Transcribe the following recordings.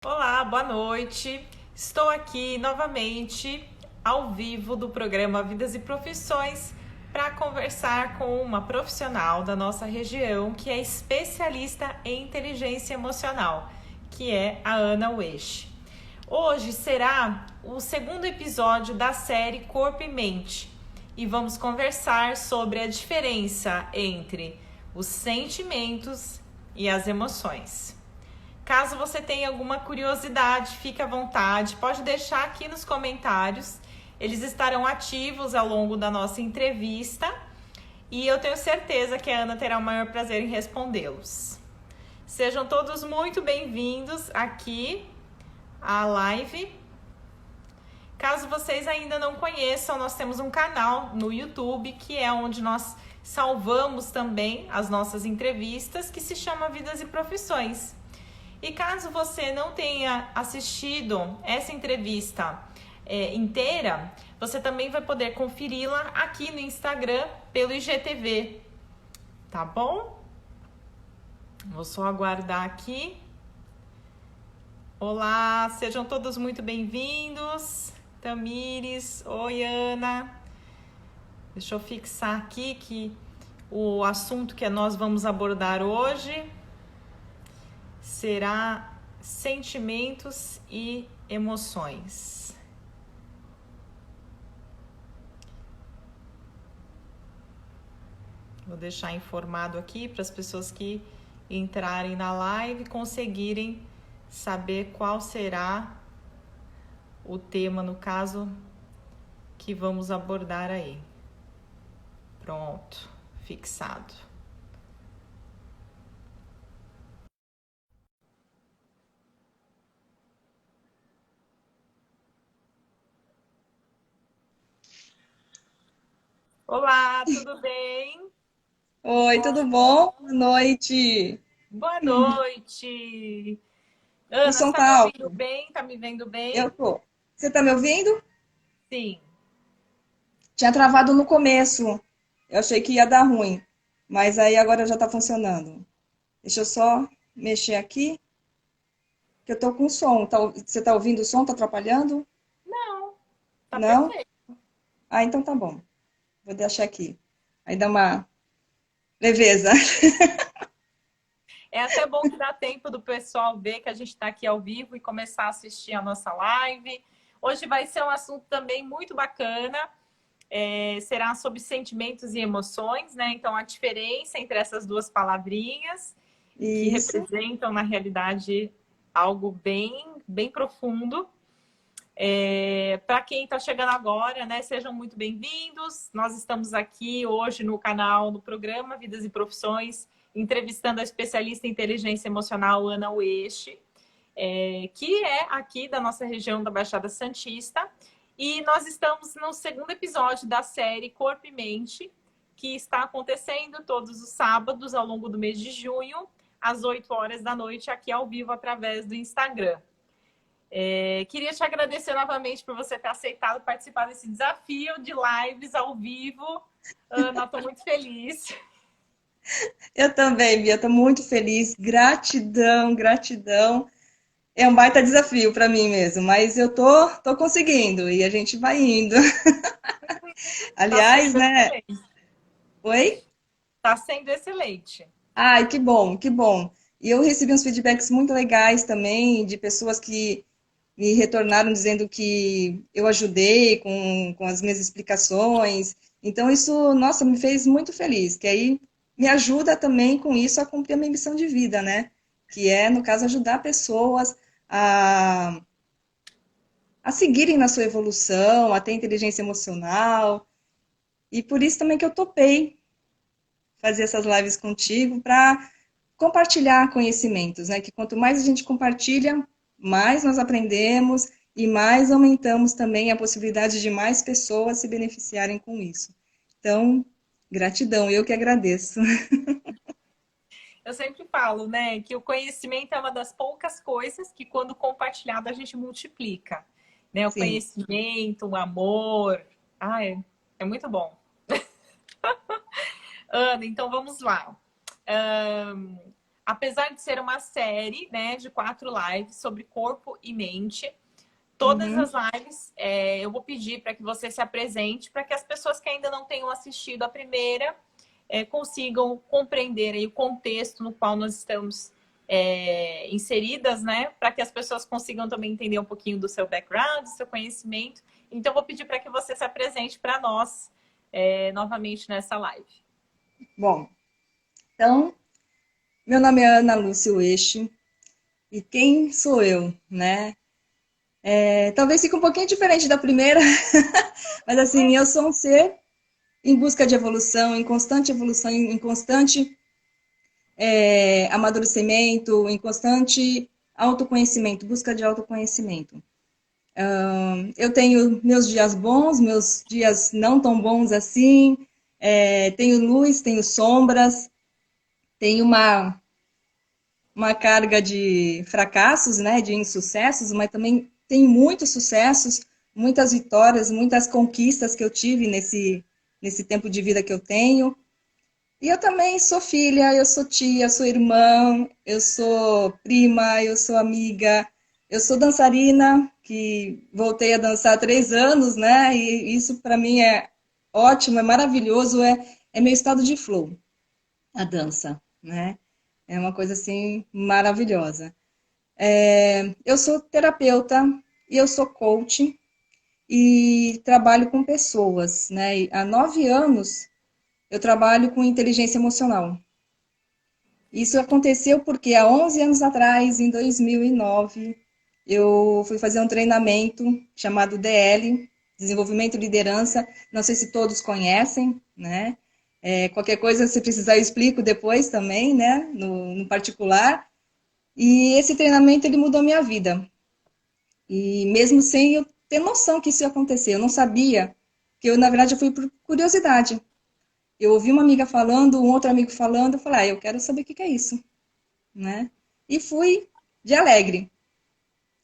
Olá, boa noite. Estou aqui novamente ao vivo do programa Vidas e Profissões para conversar com uma profissional da nossa região que é especialista em inteligência emocional, que é a Ana Wesch. Hoje será o segundo episódio da série Corpo e Mente e vamos conversar sobre a diferença entre os sentimentos e as emoções. Caso você tenha alguma curiosidade, fique à vontade, pode deixar aqui nos comentários. Eles estarão ativos ao longo da nossa entrevista e eu tenho certeza que a Ana terá o maior prazer em respondê-los. Sejam todos muito bem-vindos aqui à live. Caso vocês ainda não conheçam, nós temos um canal no YouTube que é onde nós salvamos também as nossas entrevistas, que se chama Vidas e Profissões. E caso você não tenha assistido essa entrevista inteira, você também vai poder conferi-la aqui no Instagram pelo IGTV, tá bom? Vou só aguardar aqui. Olá, sejam todos muito bem-vindos. Tamires, oi Ana. Deixa eu fixar aqui que o assunto que nós vamos abordar hoje será sentimentos e emoções. Vou deixar informado aqui para as pessoas que entrarem na live conseguirem saber qual será o tema, no caso, que vamos abordar aí. Pronto, fixado. Olá, tudo bem? Oi, tudo bom? Boa noite. Boa noite. O Ana, você som tá me tá ouvindo alto? bem? Tá me vendo Eu bem? tô. Você tá me ouvindo? Sim. Tinha travado no começo. Eu achei que ia dar ruim, mas aí agora já tá funcionando. Deixa eu só mexer aqui, que eu tô com som. Você tá ouvindo o som? Tá atrapalhando? Não, tá Não? perfeito. Ah, então tá bom. Vou deixar aqui. Aí dá uma leveza. É até bom que dá tempo do pessoal ver que a gente está aqui ao vivo e começar a assistir a nossa live. Hoje vai ser um assunto também muito bacana. Será sobre sentimentos e emoções, né? Então, a diferença entre essas duas palavrinhas que Isso. representam, na realidade, algo bem profundo. Para quem está chegando agora, né, sejam muito bem-vindos. Nós estamos aqui hoje no canal, no programa Vidas e Profissões, entrevistando a especialista em inteligência emocional, Ana Wesch, que é aqui da nossa região da Baixada Santista. E nós estamos no segundo episódio da série Corpo e Mente, que está acontecendo todos os sábados ao longo do mês de junho, às 8 horas da noite, aqui ao vivo, através do Instagram. Queria te agradecer novamente por você ter aceitado participar desse desafio de lives ao vivo. Ana, estou muito feliz. Eu também, Bia, tô muito feliz. Gratidão, gratidão. É um baita desafio para mim mesmo, mas eu tô conseguindo e a gente vai indo. Está Aliás, sendo né? excelente. Oi? Está sendo excelente. Ai, que bom, que bom. E eu recebi uns feedbacks muito legais também de pessoas que me retornaram dizendo que eu ajudei com as minhas explicações. Então, isso, nossa, me fez muito feliz, que aí me ajuda também com isso a cumprir a minha missão de vida, né? Que é, no caso, ajudar pessoas a, a seguirem na sua evolução, a ter inteligência emocional. E por isso também que eu topei fazer essas lives contigo para compartilhar conhecimentos, né? Que quanto mais a gente compartilha, mais nós aprendemos e mais aumentamos também a possibilidade de mais pessoas se beneficiarem com isso. Então, gratidão, eu que agradeço. Eu sempre falo, né, que o conhecimento é uma das poucas coisas que, quando compartilhado, a gente multiplica. Né? O Sim. conhecimento, o amor. É muito bom. Ana, então vamos lá. apesar de ser uma série, né, de 4 lives sobre corpo e mente, todas Uhum. as lives eu vou pedir para que você se apresente, para que as pessoas que ainda não tenham assistido a primeira consigam compreender aí o contexto no qual nós estamos inseridas, né? Para que as pessoas consigam também entender um pouquinho do seu background, do seu conhecimento. Então, vou pedir para que você se apresente para nós novamente nessa live. Bom, então, meu nome é Ana Lúcia Uecho, e quem sou eu, né? Talvez fique um pouquinho diferente da primeira, mas assim, eu sou um ser em busca de evolução, em constante amadurecimento, em constante autoconhecimento, busca de autoconhecimento. Eu tenho meus dias bons, meus dias não tão bons assim, tenho luz, tenho sombras, tenho uma carga de fracassos, né, de insucessos, mas também tenho muitos sucessos, muitas vitórias, muitas conquistas que eu tive nesse tempo de vida que eu tenho. E eu também sou filha, eu sou tia, sou irmã, eu sou prima, eu sou amiga, eu sou dançarina, que voltei a dançar há 3 anos, né? E isso para mim é ótimo, é maravilhoso, é meu estado de flow, a dança, né? É uma coisa assim maravilhosa. Eu sou terapeuta e eu sou coach e trabalho com pessoas, né? E há 9 anos eu trabalho com inteligência emocional. Isso aconteceu porque há 11 anos atrás, em 2009, eu fui fazer um treinamento chamado DL, Desenvolvimento e Liderança. Não sei se todos conhecem, né? Qualquer coisa, se precisar, eu explico depois também, né? No particular. E esse treinamento, ele mudou minha vida. E mesmo sem eu ter noção que isso ia acontecer, eu não sabia, que eu, na verdade, eu fui por curiosidade. Eu ouvi uma amiga falando, um outro amigo falando, eu falei, eu quero saber o que é isso, né? E fui de alegre.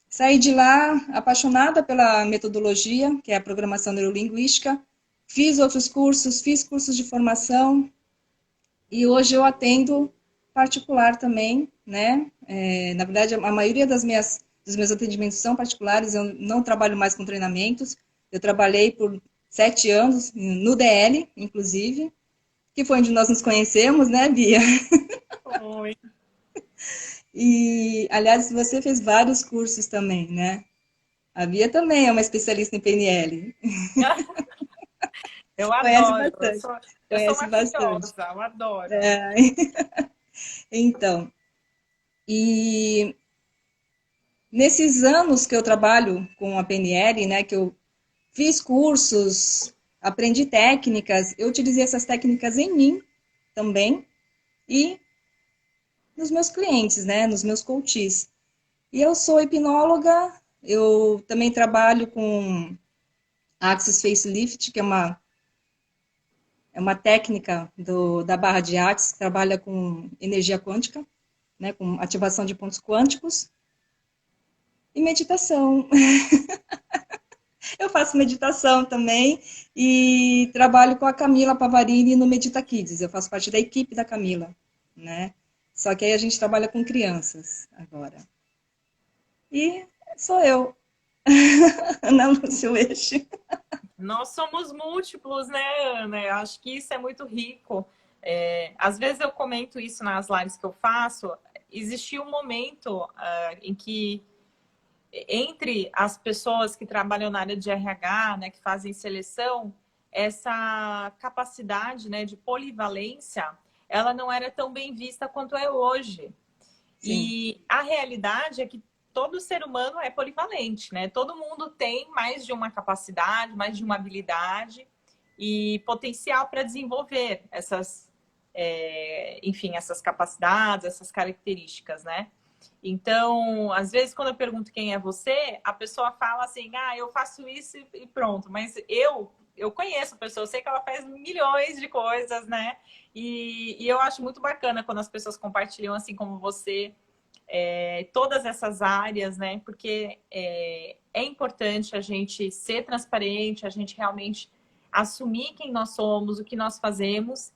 Saí de lá apaixonada pela metodologia, que é a programação neurolinguística, fiz cursos de formação, e hoje eu atendo particular também, né? Na verdade, a maioria dos meus atendimentos são particulares, eu não trabalho mais com treinamentos, eu trabalhei por 7 anos no DL, inclusive, que foi onde nós nos conhecemos, né, Bia? Oi. E, aliás, você fez vários cursos também, né? A Bia também é uma especialista em PNL. Eu Conhece adoro, bastante. eu sou Conhece uma bastante. curiosa, eu adoro. É, então, e nesses anos que eu trabalho com a PNL, né, que eu fiz cursos, aprendi técnicas, eu utilizei essas técnicas em mim também e nos meus clientes, né, nos meus coaches. E eu sou hipnóloga, eu também trabalho com Axis Facelift, que é uma técnica da Barra de Axis, que trabalha com energia quântica, né, com ativação de pontos quânticos, e meditação. Eu faço meditação também e trabalho com a Camila Pavarini no Medita Kids. Eu faço parte da equipe da Camila, né? Só que aí a gente trabalha com crianças agora. E sou eu, Ana Lúcia Eixo. Nós somos múltiplos, né, Ana? Eu acho que isso é muito rico. Às vezes eu comento isso nas lives que eu faço. Existia um momento em que, entre as pessoas que trabalham na área de RH, né, que fazem seleção, essa capacidade, né, de polivalência, ela não era tão bem vista quanto é hoje. Sim, E a realidade é que todo ser humano é polivalente, né? Todo mundo tem mais de uma capacidade, mais de uma habilidade e potencial para desenvolver enfim, essas capacidades, essas características, né? Então, às vezes, quando eu pergunto quem é você, a pessoa fala assim, eu faço isso e pronto. Mas eu conheço a pessoa, eu sei que ela faz milhões de coisas, né? E eu acho muito bacana quando as pessoas compartilham, assim como você, todas essas áreas, né? Porque é importante a gente ser transparente, a gente realmente assumir quem nós somos, o que nós fazemos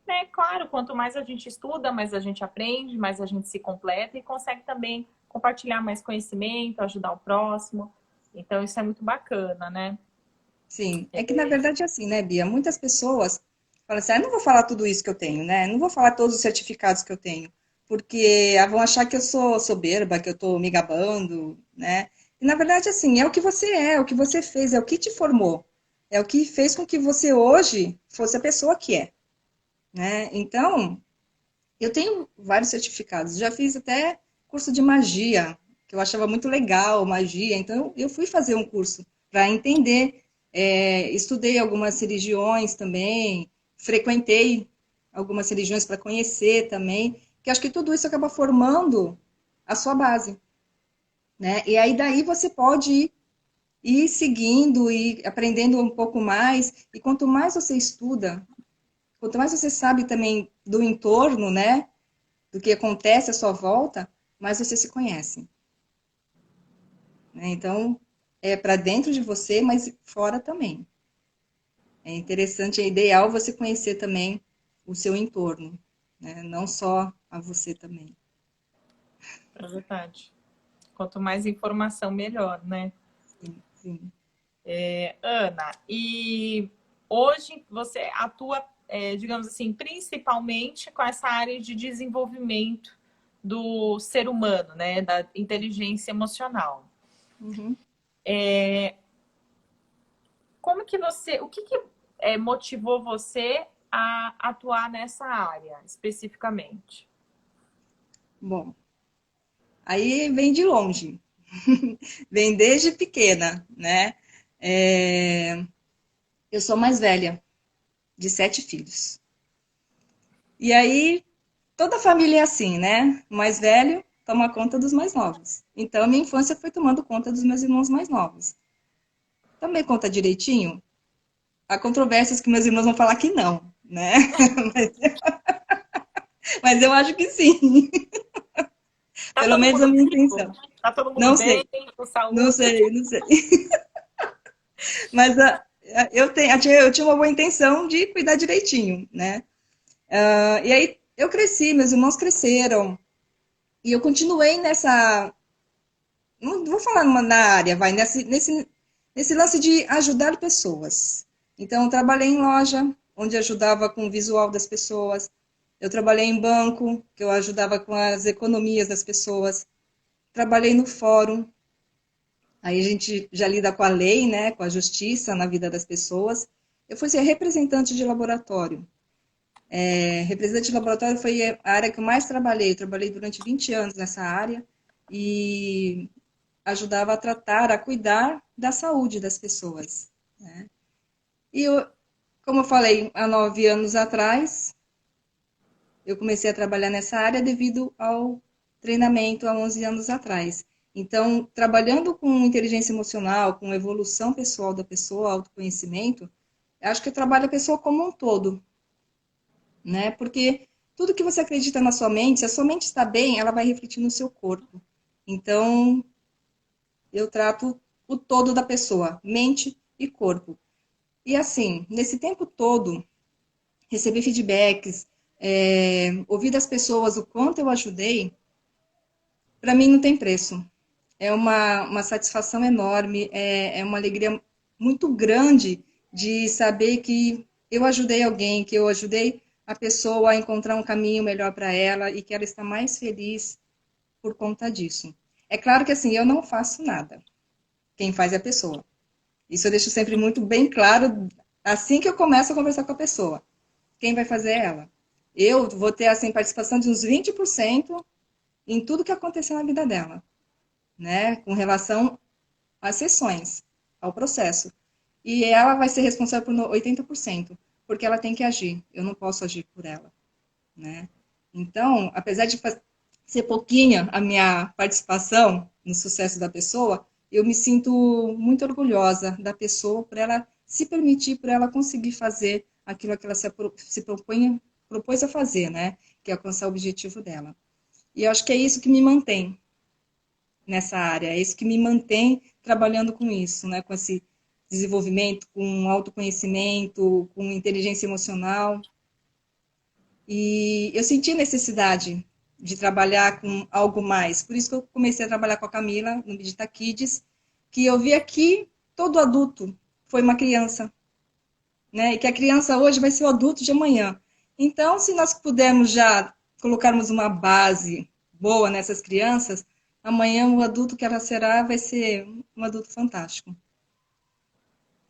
né, claro, quanto mais a gente estuda, mais a gente aprende, mais a gente se completa e consegue também compartilhar mais conhecimento, ajudar o próximo. Então, isso é muito bacana, né? Sim, é que na verdade é assim, né, Bia? Muitas pessoas falam assim, ah, eu não vou falar tudo isso que eu tenho, né? Não vou falar todos os certificados que eu tenho, porque vão achar que eu sou soberba, que eu estou me gabando, né? E na verdade, assim, é o que você é o que você fez, é o que te formou, é o que fez com que você hoje fosse a pessoa que é, né? Então, eu tenho vários certificados, já fiz até curso de magia, que eu achava muito legal, magia, então eu fui fazer um curso para entender. Estudei algumas religiões também, frequentei algumas religiões para conhecer também, que acho que tudo isso acaba formando a sua base, né? E aí daí você pode ir seguindo e aprendendo um pouco mais, e quanto mais você estuda, quanto mais você sabe também do entorno, né? Do que acontece à sua volta, mais você se conhece, né? Então, é para dentro de você, mas fora também. É interessante, é ideal você conhecer também o seu entorno, né? Não só a você também. É verdade. Quanto mais informação, melhor, né? Sim, sim. Ana, e hoje você atua, digamos assim, principalmente com essa área de desenvolvimento do ser humano, né? Da inteligência emocional. Uhum. Como que você, o que, motivou você a atuar nessa área especificamente? Bom, aí vem de longe, vem desde pequena, né? É, eu sou mais velha, de 7 filhos. E aí, toda família é assim, né? O mais velho toma conta dos mais novos. Então, a minha infância foi tomando conta dos meus irmãos mais novos. Também conta direitinho? Há controvérsias que meus irmãos vão falar que não, né? Mas eu acho que sim. Tá Pelo todo menos a mundo minha vivo? intenção. Tá todo mundo Não bem, sei, com não saúde? sei, não sei. Mas eu tinha uma boa intenção de cuidar direitinho, né? E aí eu cresci, meus irmãos cresceram. E eu continuei nessa. Não vou falar na área, vai, nesse lance de ajudar pessoas. Então, eu trabalhei em loja, onde ajudava com o visual das pessoas. Eu trabalhei em banco, que eu ajudava com as economias das pessoas. Trabalhei no fórum, aí a gente já lida com a lei, né, com a justiça na vida das pessoas. Eu fui ser representante de laboratório. Representante de laboratório foi a área que eu mais trabalhei. Eu trabalhei durante 20 anos nessa área e ajudava a tratar, a cuidar da saúde das pessoas, né? E eu, como eu falei, há 9 anos atrás, eu comecei a trabalhar nessa área devido ao treinamento há 11 anos atrás. Então, trabalhando com inteligência emocional, com evolução pessoal da pessoa, autoconhecimento, acho que eu trabalho a pessoa como um todo, né? Porque tudo que você acredita na sua mente, se a sua mente está bem, ela vai refletir no seu corpo. Então, eu trato o todo da pessoa, mente e corpo. E assim, nesse tempo todo, receber feedbacks, ouvir das pessoas o quanto eu ajudei, para mim não tem preço. É uma satisfação enorme, é uma alegria muito grande de saber que eu ajudei alguém, que eu ajudei a pessoa a encontrar um caminho melhor para ela e que ela está mais feliz por conta disso. É claro que assim, eu não faço nada. Quem faz é a pessoa. Isso eu deixo sempre muito bem claro assim que eu começo a conversar com a pessoa. Quem vai fazer é ela. Eu vou ter assim participação de uns 20% em tudo que acontecer na vida dela, né? Com relação às sessões, ao processo. E ela vai ser responsável por 80%, porque ela tem que agir. Eu não posso agir por ela, né? Então, apesar de ser pouquinha a minha participação no sucesso da pessoa, eu me sinto muito orgulhosa da pessoa por ela se permitir, por ela conseguir fazer aquilo que ela se propôs a fazer, né? Que é alcançar o objetivo dela. E eu acho que é isso que me mantém nessa área, é isso que me mantém trabalhando com isso, né? Com esse desenvolvimento, com autoconhecimento, com inteligência emocional. E eu senti necessidade de trabalhar com algo mais. Por isso que eu comecei a trabalhar com a Camila no Medita Kids, que eu vi aqui todo adulto foi uma criança, né? E que a criança hoje vai ser o adulto de amanhã. Então, se nós pudermos já colocarmos uma base boa nessas crianças, amanhã o adulto que ela será vai ser um adulto fantástico.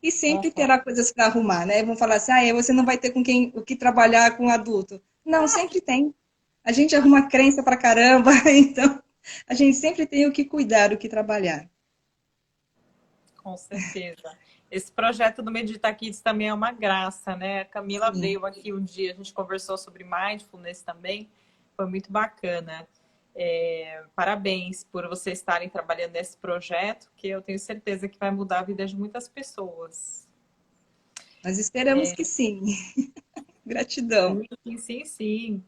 E sempre Concordo. terá coisas para arrumar, né? Vão falar assim, ah, você não vai ter com quem o que trabalhar com adulto. Não, sempre tem. A gente arruma crença pra caramba, então a gente sempre tem o que cuidar, o que trabalhar. Com certeza. Esse projeto do Medita Kids também é uma graça, né? A Camila Sim. veio aqui um dia, a gente conversou sobre mindfulness também, foi muito bacana. Parabéns por vocês estarem trabalhando nesse projeto, que eu tenho certeza que vai mudar a vida de muitas pessoas. Nós esperamos que sim. Gratidão. Sim, sim, sim.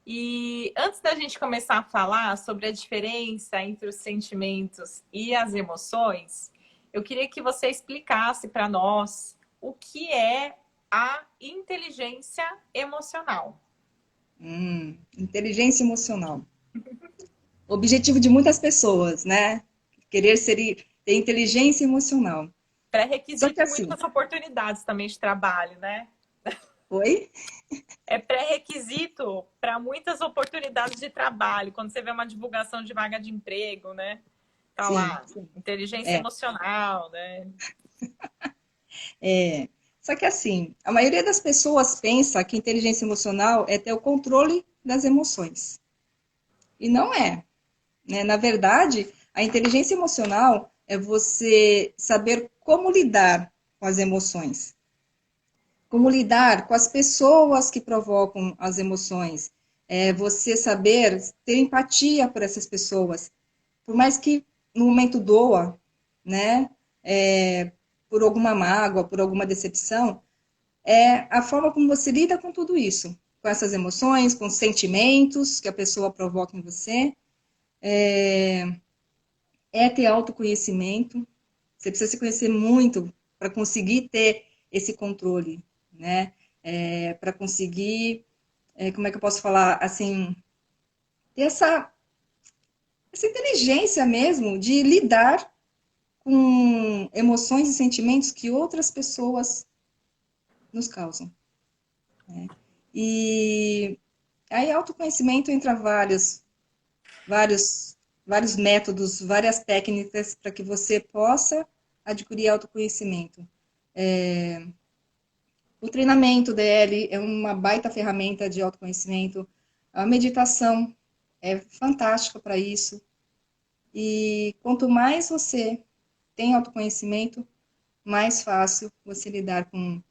E antes da gente começar a falar sobre a diferença entre os sentimentos e as emoções, eu queria que você explicasse para nós o que é a inteligência emocional. Inteligência emocional. Objetivo de muitas pessoas, né? Querer ter inteligência emocional. Só que Pré-requisito em assim, muitas oportunidades também de trabalho, né? oi? É pré-requisito para muitas oportunidades de trabalho. Quando você vê uma divulgação de vaga de emprego, né? Tá Sim, lá, sim. inteligência É, emocional, né? é. Só que assim, a maioria das pessoas pensa que inteligência emocional é ter o controle das emoções. E não é, né? Na verdade, a inteligência emocional é você saber como lidar com as emoções, como lidar com as pessoas que provocam as emoções, é você saber ter empatia por essas pessoas, por mais que no momento doa, né? Por alguma mágoa, por alguma decepção, é a forma como você lida com tudo isso, com essas emoções, com os sentimentos que a pessoa provoca em você, é ter autoconhecimento. Você precisa se conhecer muito para conseguir ter esse controle, né? Para conseguir, como é que eu posso falar, assim, ter essa inteligência mesmo de lidar com emoções e sentimentos que outras pessoas nos causam. E aí autoconhecimento entra vários, vários métodos, várias técnicas para que você possa adquirir autoconhecimento. O treinamento DL é uma baita ferramenta de autoconhecimento. A meditação é fantástica para isso. E quanto mais você tem autoconhecimento, mais fácil você lidar com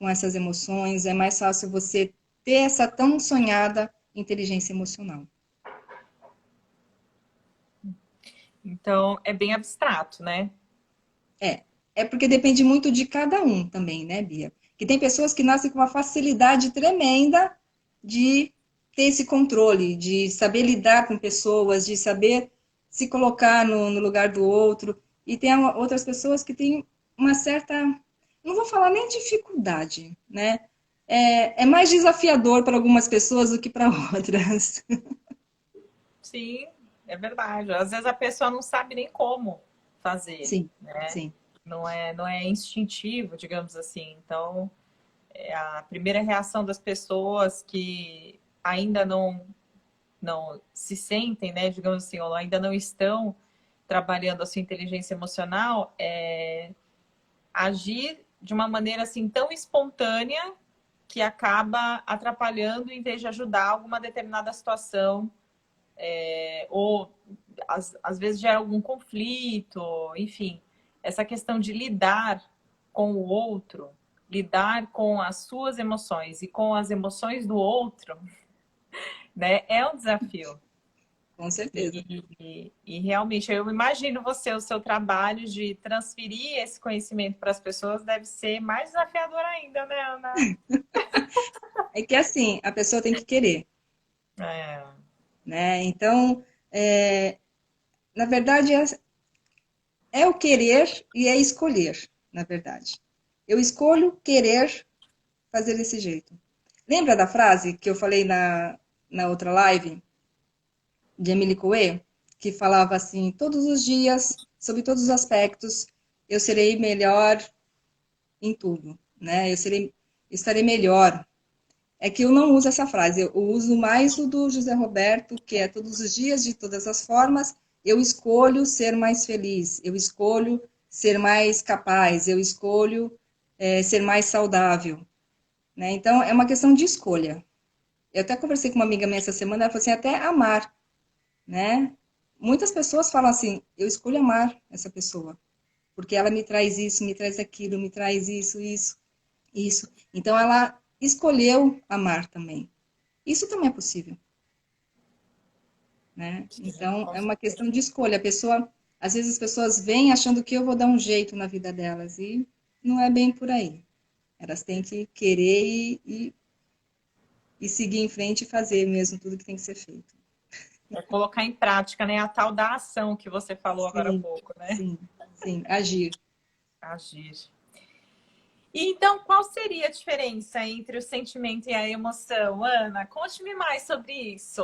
essas emoções, é mais fácil você ter essa tão sonhada inteligência emocional. Então, é bem abstrato, né? É porque depende muito de cada um também, né, Bia? Que tem pessoas que nascem com uma facilidade tremenda de ter esse controle, de saber lidar com pessoas, de saber se colocar no lugar do outro. E tem outras pessoas que têm uma certa, não vou falar nem dificuldade, né? É mais desafiador para algumas pessoas do que para outras. Sim, é verdade. Às vezes a pessoa não sabe nem como fazer, Sim, né? sim. Não é instintivo, digamos assim. Então, a primeira reação das pessoas que ainda não se sentem, né, digamos assim, ou ainda não estão trabalhando a sua inteligência emocional, é agir de uma maneira assim tão espontânea que acaba atrapalhando em vez de ajudar alguma determinada situação, ou às vezes gera algum conflito, enfim. Essa questão de lidar com o outro, lidar com as suas emoções e com as emoções do outro, né, é um desafio. Com certeza. E realmente, eu imagino você, o seu trabalho de transferir esse conhecimento para as pessoas deve ser mais desafiador ainda, né, Ana? É que assim, a pessoa tem que querer, É, né? Então, na verdade, é o querer e é escolher, na verdade. Eu escolho querer fazer desse jeito. Lembra da frase que eu falei na outra live, de Emily Coué, que falava assim, todos os dias, sobre todos os aspectos, eu serei melhor em tudo, né? Estarei melhor. É que eu não uso essa frase, eu uso mais o do José Roberto, que é todos os dias, de todas as formas, eu escolho ser mais feliz, eu escolho ser mais capaz, eu escolho ser mais saudável, né? Então, é uma questão de escolha. Eu até conversei com uma amiga minha essa semana, ela falou assim, até amar, né? Muitas pessoas falam assim, eu escolho amar essa pessoa, porque ela me traz isso, me traz aquilo, me traz isso, isso, isso. Então, ela escolheu amar também. Isso também é possível, né? Sim, Então, com é uma certeza. questão de escolha. A pessoa, às vezes as pessoas vêm achando que eu vou dar um jeito na vida delas, e não é bem por aí. Elas têm que querer e seguir em frente e fazer mesmo tudo que tem que ser feito. É colocar em prática, né? A tal da ação que você falou agora há Sim, pouco, né? sim, sim, agir. Agir. E então, qual seria a diferença entre o sentimento e a emoção? Ana, conte-me mais sobre isso.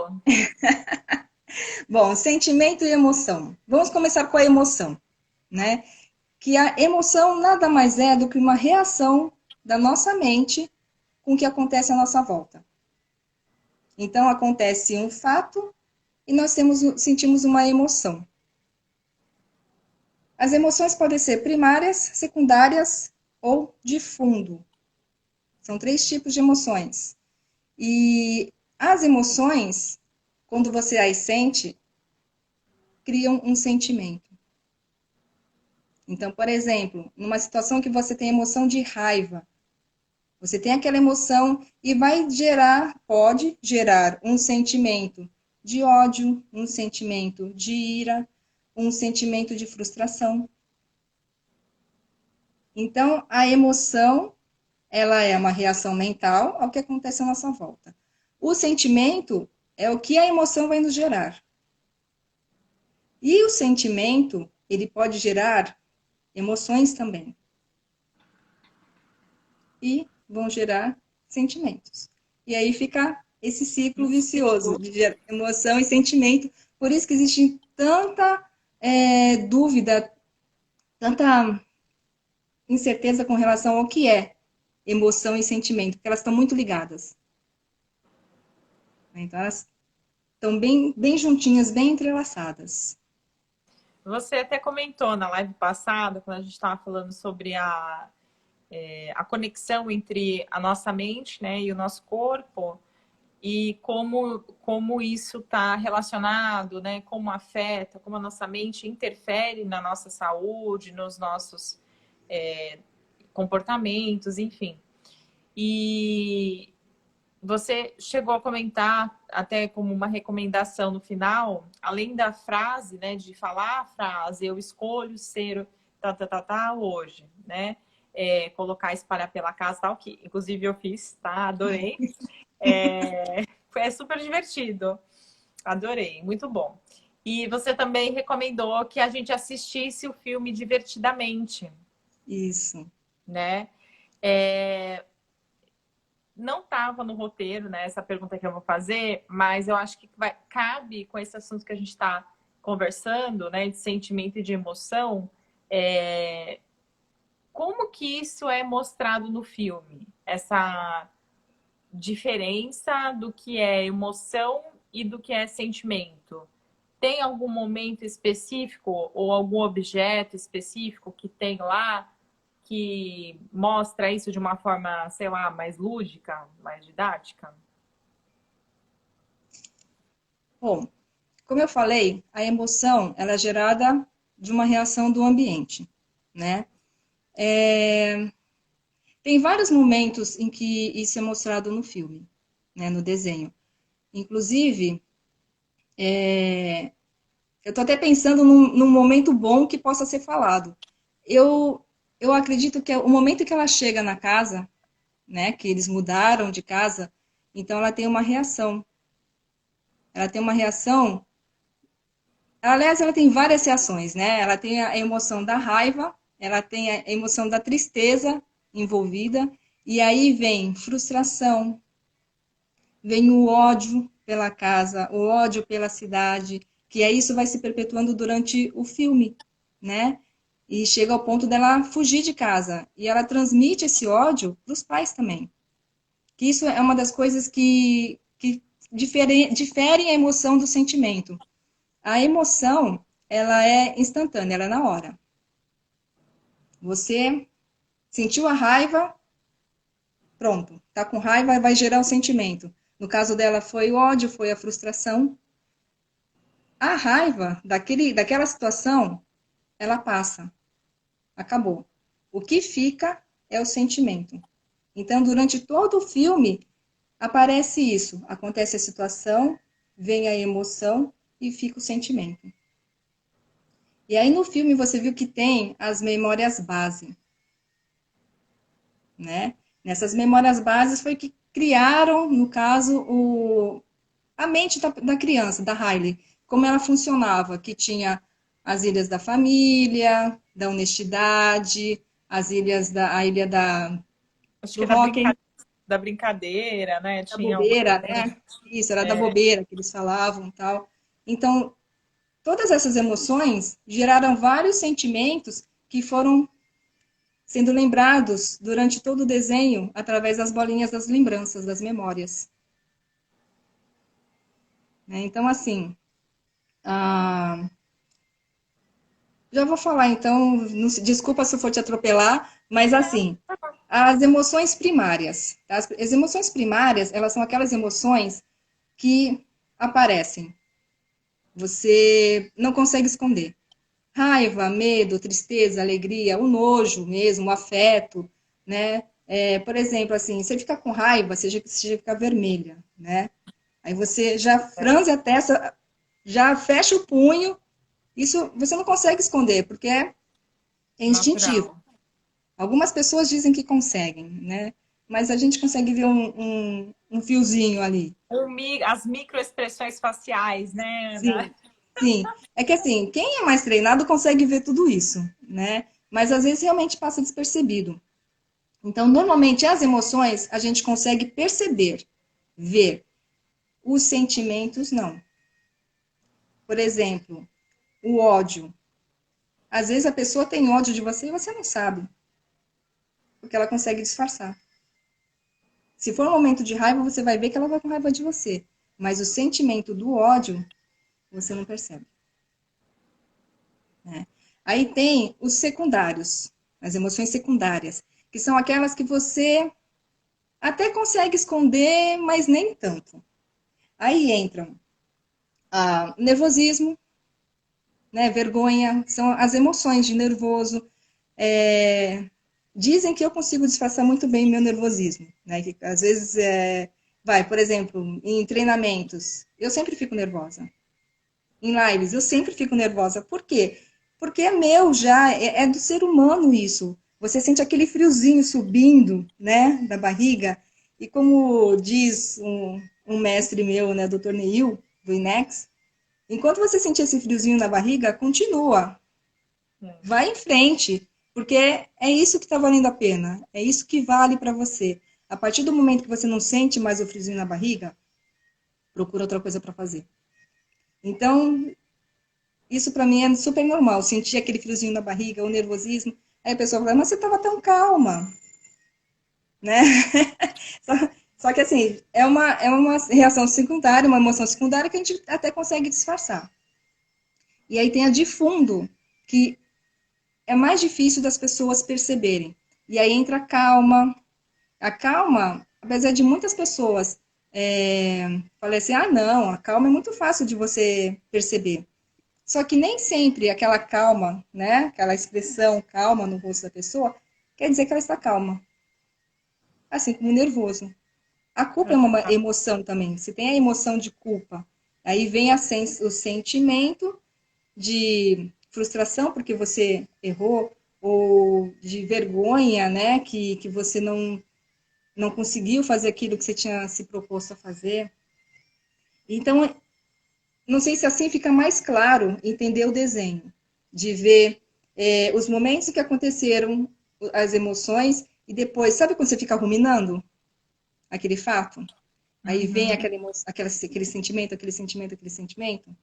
Bom, sentimento e emoção. Vamos começar com a emoção, né? Que a emoção nada mais é do que uma reação da nossa mente com o que acontece à nossa volta. Então, acontece um fato e nós sentimos uma emoção. As emoções podem ser primárias, secundárias ou de fundo. São 3 tipos de emoções. E as emoções, quando você as sente, criam um sentimento. Então, por exemplo, numa situação que você tem emoção de raiva, você tem aquela emoção e pode gerar um sentimento de ódio, um sentimento de ira, um sentimento de frustração. Então, a emoção, ela é uma reação mental ao que acontece à nossa volta. O sentimento é o que a emoção vai nos gerar. E o sentimento, ele pode gerar emoções também. E vão gerar sentimentos. E aí fica esse ciclo Um vicioso ciclo. de emoção e sentimento. Por isso que existe tanta dúvida, tanta incerteza com relação ao que é emoção e sentimento, porque elas estão muito ligadas. Então, elas estão bem, bem juntinhas, bem entrelaçadas. Você até comentou na live passada, quando a gente estava falando sobre a conexão entre a nossa mente, né, e o nosso corpo, e como isso está relacionado, né, como afeta, como a nossa mente interfere na nossa saúde, nos nossos comportamentos, enfim. E você chegou a comentar, até como uma recomendação no final, além da frase, né, de falar a frase, eu escolho ser hoje, né? Colocar, espalhar pela casa, tal, que inclusive eu fiz, tá? Adorei. É super divertido. Adorei, muito bom. E você também recomendou que a gente assistisse o filme Divertidamente, Isso. né? É, não estava no roteiro, né? Essa pergunta que eu vou fazer, mas eu acho que cabe com esse assunto que a gente está conversando, né? De sentimento e de emoção. Como que isso é mostrado no filme? Essa diferença do que é emoção e do que é sentimento. Tem algum momento específico ou algum objeto específico que tem lá que mostra isso de uma forma, sei lá, mais lúdica, mais didática? Bom, como eu falei, a emoção ela é gerada de uma reação do ambiente, né? Tem vários momentos em que isso é mostrado no filme, né, no desenho. Inclusive, eu estou até pensando num momento bom que possa ser falado. Eu acredito que é o momento que ela chega na casa, né, que eles mudaram de casa, então ela tem uma reação. Ela tem uma reação. Aliás, ela tem várias reações, né? Ela tem a emoção da raiva, ela tem a emoção da tristeza envolvida, e aí vem frustração, vem o ódio pela casa, o ódio pela cidade, que aí isso vai se perpetuando durante o filme, né? E chega ao ponto dela fugir de casa. E ela transmite esse ódio para os pais também. Que isso é uma das coisas que diferem a emoção do sentimento. A emoção, ela é instantânea, ela é na hora. Você sentiu a raiva, pronto. Tá com raiva, vai gerar o sentimento. No caso dela foi o ódio, foi a frustração. A raiva daquela situação, ela passa. Acabou. O que fica é o sentimento. Então, durante todo o filme, aparece isso. Acontece a situação, vem a emoção e fica o sentimento. E aí no filme você viu que tem as memórias base, né? Nessas memórias bases foi que criaram, no caso, a mente da criança, da Riley, como ela funcionava, que tinha as ilhas da família, da honestidade, a ilha Acho do que rock, da brincadeira, né? da Tinha alguma bobeira, coisa. né? Isso, era da bobeira que eles falavam, tal. Então, todas essas emoções geraram vários sentimentos que foram sendo lembrados durante todo o desenho através das bolinhas das lembranças, das memórias. Então, assim, ah, já vou falar, então, desculpa se eu for te atropelar, mas assim, as emoções primárias. Tá? As emoções primárias, elas são aquelas emoções que aparecem. Você não consegue esconder. Raiva, medo, tristeza, alegria, o nojo mesmo, o afeto, né? Por exemplo, assim, você fica com raiva, você já fica vermelha, né? Aí você já franze a testa, já fecha o punho. Isso você não consegue esconder, porque é instintivo. Natural. Algumas pessoas dizem que conseguem, né? Mas a gente consegue ver um fiozinho ali. As microexpressões faciais, né, Ana? Sim, sim. É que assim, quem é mais treinado consegue ver tudo isso, né? Mas às vezes realmente passa despercebido. Então, normalmente as emoções a gente consegue perceber, ver. Os sentimentos não. Por exemplo, o ódio. Às vezes a pessoa tem ódio de você e você não sabe, porque ela consegue disfarçar. Se for um momento de raiva, você vai ver que ela vai com raiva de você. Mas o sentimento do ódio, você não percebe. Né? Aí tem os secundários, as emoções secundárias, que são aquelas que você até consegue esconder, mas nem tanto. Aí entram nervosismo, né, vergonha, são as emoções de nervoso. Dizem que eu consigo disfarçar muito bem meu nervosismo, né? Que às vezes por exemplo, em treinamentos, eu sempre fico nervosa. Em lives, eu sempre fico nervosa. Por quê? Porque é meu já, é do ser humano isso. Você sente aquele friozinho subindo, né, da barriga. E como diz um mestre meu, né, Dr. Neil, do INEX, enquanto você sentir esse friozinho na barriga, continua. Vai em frente, porque é isso que está valendo a pena. É isso que vale para você. A partir do momento que você não sente mais o friozinho na barriga, procura outra coisa para fazer. Então, isso para mim é super normal. Sentir aquele friozinho na barriga, o nervosismo. Aí a pessoa fala, mas você estava tão calma, né? Só, só que assim, é uma reação secundária, uma emoção secundária que a gente até consegue disfarçar. E aí tem a de fundo, que é mais difícil das pessoas perceberem. E aí entra a calma. A calma, apesar de muitas pessoas falarem assim, não, a calma é muito fácil de você perceber. Só que nem sempre aquela calma, né, aquela expressão calma no rosto da pessoa, quer dizer que ela está calma. Assim como o nervoso. A culpa é uma emoção também. Você tem a emoção de culpa. Aí vem o sentimento de frustração porque você errou, ou de vergonha, né, que você não conseguiu fazer aquilo que você tinha se proposto a fazer. Então, não sei se assim fica mais claro entender o desenho, de ver os momentos que aconteceram, as emoções, e depois, sabe quando você fica ruminando aquele fato? Aí vem Uhum. aquele sentimento, aquele sentimento, aquele sentimento.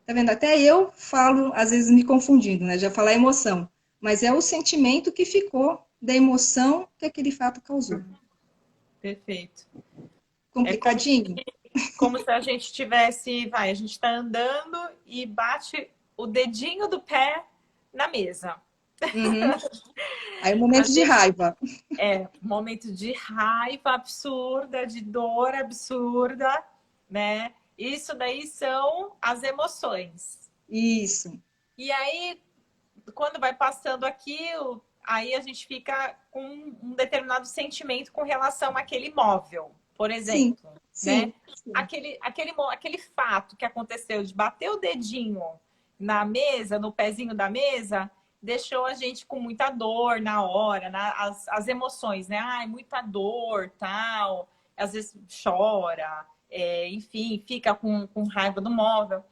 Tá vendo? Até eu falo, às vezes me confundindo, né? Já falar emoção. Mas é o sentimento que ficou da emoção que aquele fato causou. Perfeito. É Complicadinho? como se a gente tivesse, a gente está andando e bate o dedinho do pé na mesa. Uhum. Aí, um A momento de gente raiva. um momento de raiva absurda, de dor absurda, né? Isso daí são as emoções. Isso. E aí, quando vai passando aquilo, aí a gente fica com um determinado sentimento com relação àquele imóvel, por Sim, exemplo, né? sim, sim. Aquele fato que aconteceu de bater o dedinho na mesa, no pezinho da mesa, deixou a gente com muita dor na hora, as emoções, né? Ai, muita dor, tal. Às vezes chora, enfim, fica com raiva do móvel.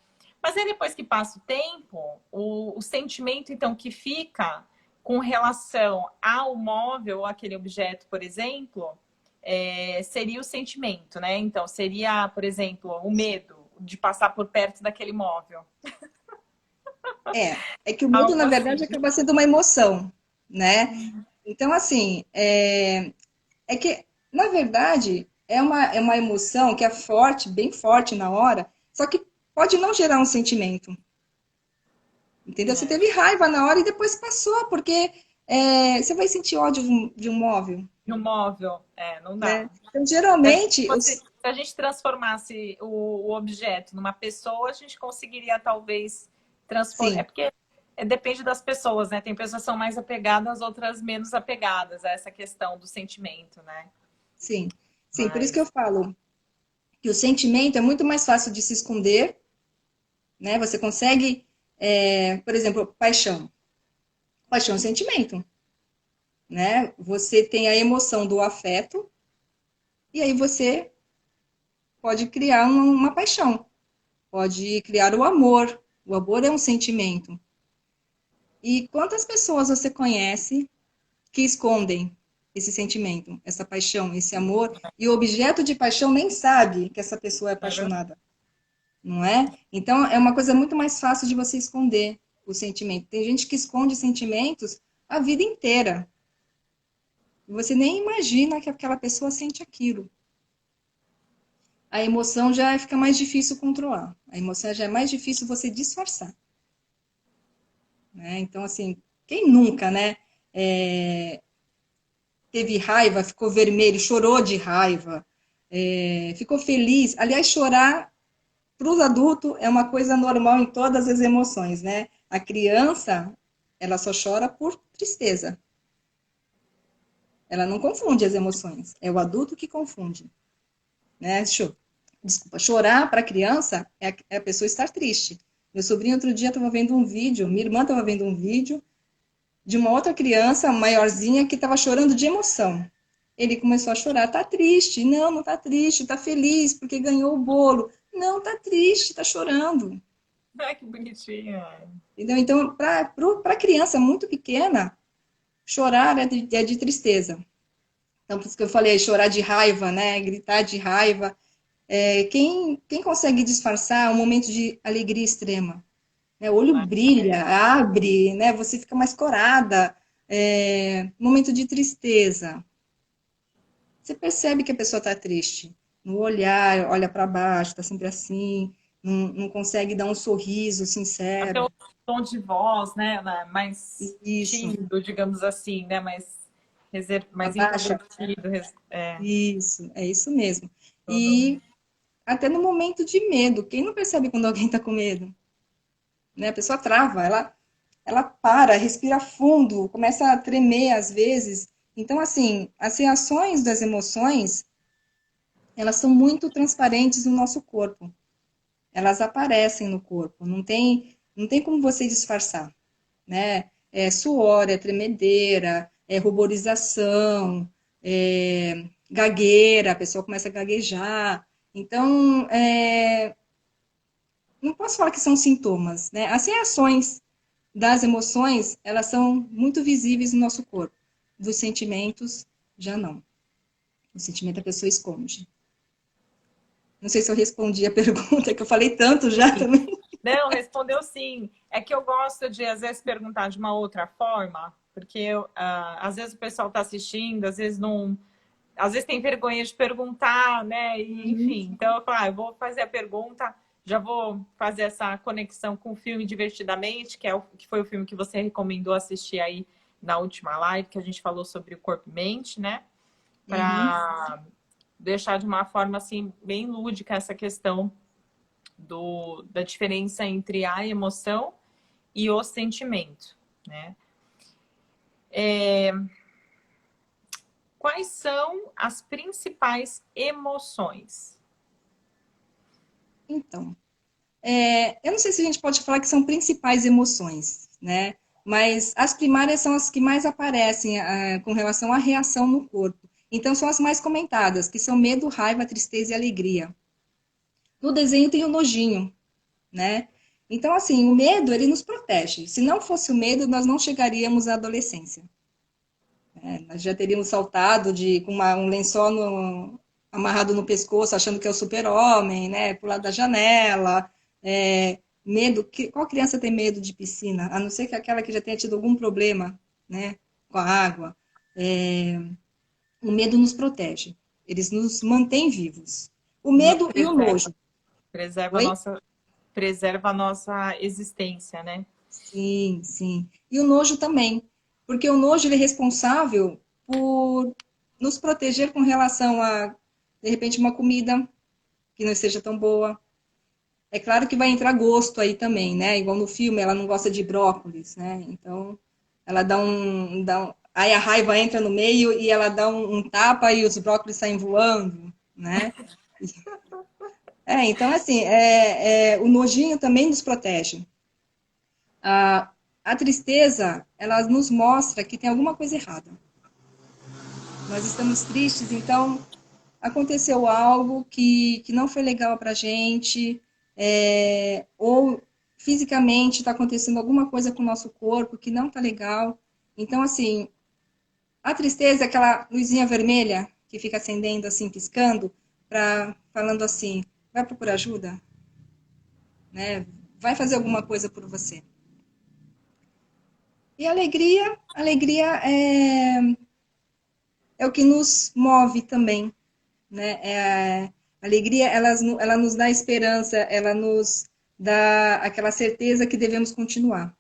Mas aí depois que passa o tempo, o sentimento então que fica com relação ao móvel, ou aquele objeto, por exemplo, seria o sentimento, né? Então seria, por exemplo, o medo de passar por perto daquele móvel. É que o medo, Algo na assim. verdade, acaba sendo uma emoção, né? Então, assim, é que, na verdade, é uma emoção que é forte, bem forte na hora, só que pode não gerar um sentimento, entendeu? Você É. teve raiva na hora e depois passou, porque você vai sentir ódio de um móvel, No móvel, não né? dá. Então, Se geralmente, se a gente transformasse o objeto numa pessoa, a gente conseguiria talvez transformar. É sim, porque depende das pessoas, né? Tem pessoas que são mais apegadas, outras menos apegadas a essa questão do sentimento, né? sim, sim, por isso que eu Mas falo que o sentimento é muito mais fácil de se esconder, né? Você consegue, por exemplo, paixão. Paixão é um sentimento, né? Você tem a emoção do afeto e aí você pode criar uma paixão, pode criar o amor. O amor é um sentimento. E quantas pessoas você conhece que escondem esse sentimento, essa paixão, esse amor, e o objeto de paixão nem sabe que essa pessoa é é verdade. apaixonada, não é? Então é uma coisa muito mais fácil de você esconder o sentimento. Tem gente que esconde sentimentos a vida inteira. Você nem imagina que aquela pessoa sente aquilo. A emoção já fica mais difícil controlar. A emoção já é mais difícil você disfarçar. Né? Então, assim, quem nunca, né, teve raiva, ficou vermelho, chorou de raiva, ficou feliz. Aliás, chorar para os adultos é uma coisa normal em todas as emoções, né? A criança, ela só chora por tristeza. Ela não confunde as emoções. É o adulto que confunde, né? Desculpa, chorar para a criança é a pessoa estar triste. Meu sobrinho outro dia estava vendo um vídeo, minha irmã estava vendo um vídeo de uma outra criança maiorzinha que estava chorando de emoção. Ele começou a chorar, tá triste. Não, não tá triste, tá feliz porque ganhou o bolo. Não, tá triste, tá chorando. Ai, que bonitinho. Entendeu? Então, para a criança muito pequena, chorar é de tristeza. Então, por isso que eu falei, chorar de raiva, né? Gritar de raiva. Quem consegue disfarçar um momento de alegria extrema? Né? O olho brilha, abre, né? Você fica mais corada. Momento de tristeza. Você percebe que a pessoa está triste. No olhar, olha para baixo, está sempre assim, não consegue dar um sorriso Até o sincero. tom de voz, né? Mais Isso, tímido, digamos assim, né? Mais abaixa. introvertido. Isso, é isso mesmo. Todo E até no momento de medo, quem não percebe quando alguém está com medo? Né? A pessoa trava, ela para, respira fundo, começa a tremer às vezes. Então, assim, as reações das emoções, elas são muito transparentes no nosso corpo. Elas aparecem no corpo, não tem como você disfarçar, né? É suor, é tremedeira, é ruborização, gagueira, a pessoa começa a gaguejar. Então, não posso falar que são sintomas, né? As reações das emoções, elas são muito visíveis no nosso corpo. Dos sentimentos, já não. O sentimento a pessoa esconde. Não sei se eu respondi a pergunta, que eu falei tanto já também. Não, respondeu sim. É que eu gosto de, às vezes, perguntar de uma outra forma, porque às vezes o pessoal está assistindo, às vezes não. Às vezes tem vergonha de perguntar, né? E, Uhum, enfim, então eu falo, eu vou fazer a pergunta, já vou fazer essa conexão com o filme Divertidamente, que foi o filme que você recomendou assistir aí na última live, que a gente falou sobre o corpo e mente, né? uhum. Para deixar de uma forma assim bem lúdica essa questão da diferença entre a emoção e o sentimento, né? Quais são as principais emoções? Então, eu não sei se a gente pode falar que são principais emoções, né? Mas as primárias são as que mais aparecem com relação à reação no corpo. Então, são as mais comentadas, que são medo, raiva, tristeza e alegria. No desenho tem o nojinho, né? Então, assim, o medo, ele nos protege. Se não fosse o medo, nós não chegaríamos à adolescência. Nós já teríamos saltado com um lençol amarrado no pescoço, achando que é o super-homem, né? Pular da janela. Medo. Qual criança tem medo de piscina? A não ser que aquela que já tenha tido algum problema, né? Com a água. O medo nos protege. Eles nos mantêm vivos. O medo e o Preserva, nojo. preserva a Oi? nossa, preserva a nossa existência, né? Sim, sim. E o nojo também, porque o nojo ele é responsável por nos proteger com relação a, de repente, uma comida que não esteja tão boa. É claro que vai entrar gosto aí também, né? Igual no filme, ela não gosta de brócolis, né? Então, ela aí a raiva entra no meio e ela dá um tapa e os brócolis saem voando, né? Então, assim, o nojinho também nos protege. A tristeza, ela nos mostra que tem alguma coisa errada. Nós estamos tristes, então aconteceu algo que não foi legal para a gente, ou fisicamente está acontecendo alguma coisa com o nosso corpo que não está legal. Então, assim, a tristeza é aquela luzinha vermelha que fica acendendo, assim, piscando, falando assim, vai procurar ajuda, né? Vai fazer alguma coisa por você. E alegria é o que nos move também, né? A alegria, ela nos dá esperança, ela nos dá aquela certeza que devemos continuar,